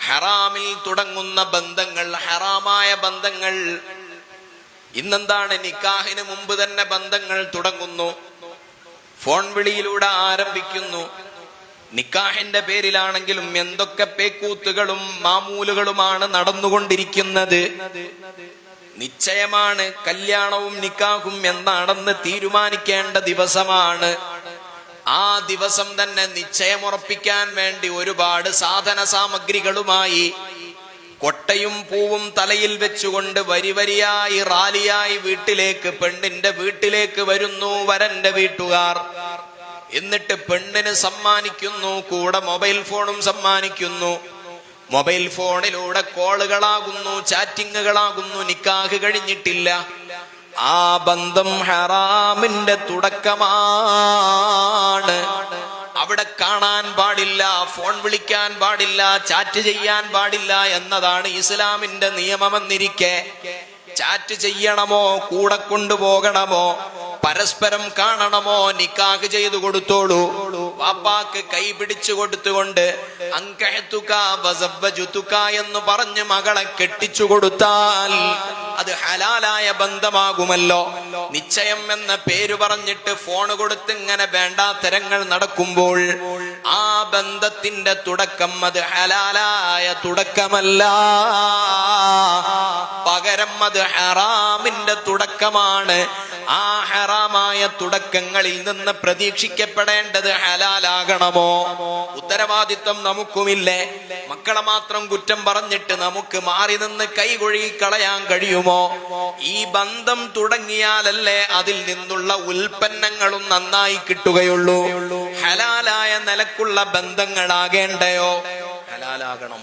ഹറാമിൽ തുടങ്ങുന്ന ബന്ധങ്ങൾ, ഹറാമായ ബന്ധങ്ങൾ. ഇന്നെന്താണ്? നിക്കാഹിന് മുമ്പ് തന്നെ ബന്ധങ്ങൾ തുടങ്ങുന്നു, ഫോൺ വിളിയിലൂടെ ആരംഭിക്കുന്നു. നിക്കാഹിന്റെ പേരിലാണെങ്കിലും എന്തൊക്കെ പേക്കൂത്തുകളും മാമൂലുകളുമാണ് നടന്നുകൊണ്ടിരിക്കുന്നത്. നിശ്ചയമാണ്, കല്യാണവും നിക്കാഹും എന്നാണെന്ന് തീരുമാനിക്കേണ്ട ദിവസമാണ്. ആ ദിവസം തന്നെ നിശ്ചയമുറപ്പിക്കാൻ വേണ്ടി ഒരുപാട് സാധന സാമഗ്രികളുമായി കൊട്ടയും പൂവും തലയിൽ വെച്ചുകൊണ്ട് വരി വരിയായി റാലിയായി വീട്ടിലേക്ക്, പെണ്ണിന്റെ വീട്ടിലേക്ക് വരുന്നു വരന്റെ വീട്ടുകാർ. എന്നിട്ട് പെണ്ണിന് സമ്മാനിക്കുന്നു, കൂടെ മൊബൈൽ ഫോണും സമ്മാനിക്കുന്നു. മൊബൈൽ ഫോണിലൂടെ കോളുകളാകുന്നു, ചാറ്റിങ്ങുകളാകുന്നു. നിക്കാഹ് കഴിഞ്ഞിട്ടില്ല. ആ ബന്ധം ഹറാമിന്റെ തുടക്കമാണ്. അവിടെ കാണാൻ പാടില്ല, ഫോൺ വിളിക്കാൻ പാടില്ല, ചാറ്റ് ചെയ്യാൻ പാടില്ല എന്നതാണ് ഇസ്ലാമിന്റെ നിയമമെന്നിരിക്കെ ചാറ്റ് ചെയ്യണമോ, കൂടെ കൊണ്ടുപോകണമോ, പരസ്പരം കാണണമോ? നിക്കാഹ് ചെയ്തു കൊടുത്തോളൂ. വാപ്പാക്ക് കൈ പിടിച്ചു കൊടുത്തുകൊണ്ട് അൻകഹതുക വസവ്വജതുക എന്ന് പറഞ്ഞ് മകളെ കെട്ടിച്ചു കൊടുത്താൽ അത് ഹലാലായ ബന്ധമാകുമല്ലോ. നിശ്ചയം എന്ന പേര് പറഞ്ഞിട്ട് ഫോൺ കൊടുത്ത് ഇങ്ങനെ വേണ്ടാത്തരങ്ങൾ നടക്കുമ്പോൾ ആ ബന്ധത്തിന്റെ തുടക്കം അത് ഹലാലായ തുടക്കമല്ല, പകരം അത് ഹറാമിന്റെ തുടക്കമാണ്. ആ ഹറാമായ തുടക്കങ്ങളിൽ നിന്ന് പ്രതീക്ഷിക്കപ്പെടേണ്ടത് ഹലാലാകണമോ? ഉത്തരവാദിത്വം നമുക്കുമില്ലേ? മക്കളെ മാത്രം കുറ്റം പറഞ്ഞിട്ട് നമുക്ക് മാറി നിന്ന് കൈ കൊഴുകി കളയാൻ കഴിയുമോ? ഈ ബന്ധം തുടങ്ങിയാലല്ലേ അതിൽ നിന്നുള്ള ഉൽപ്പന്നങ്ങളും നന്നായി കിട്ടുകയുള്ളൂ. ഹലാലായ നിലക്കുള്ള ബന്ധങ്ങളാകേണ്ടയോ? ഹലാലാകണം.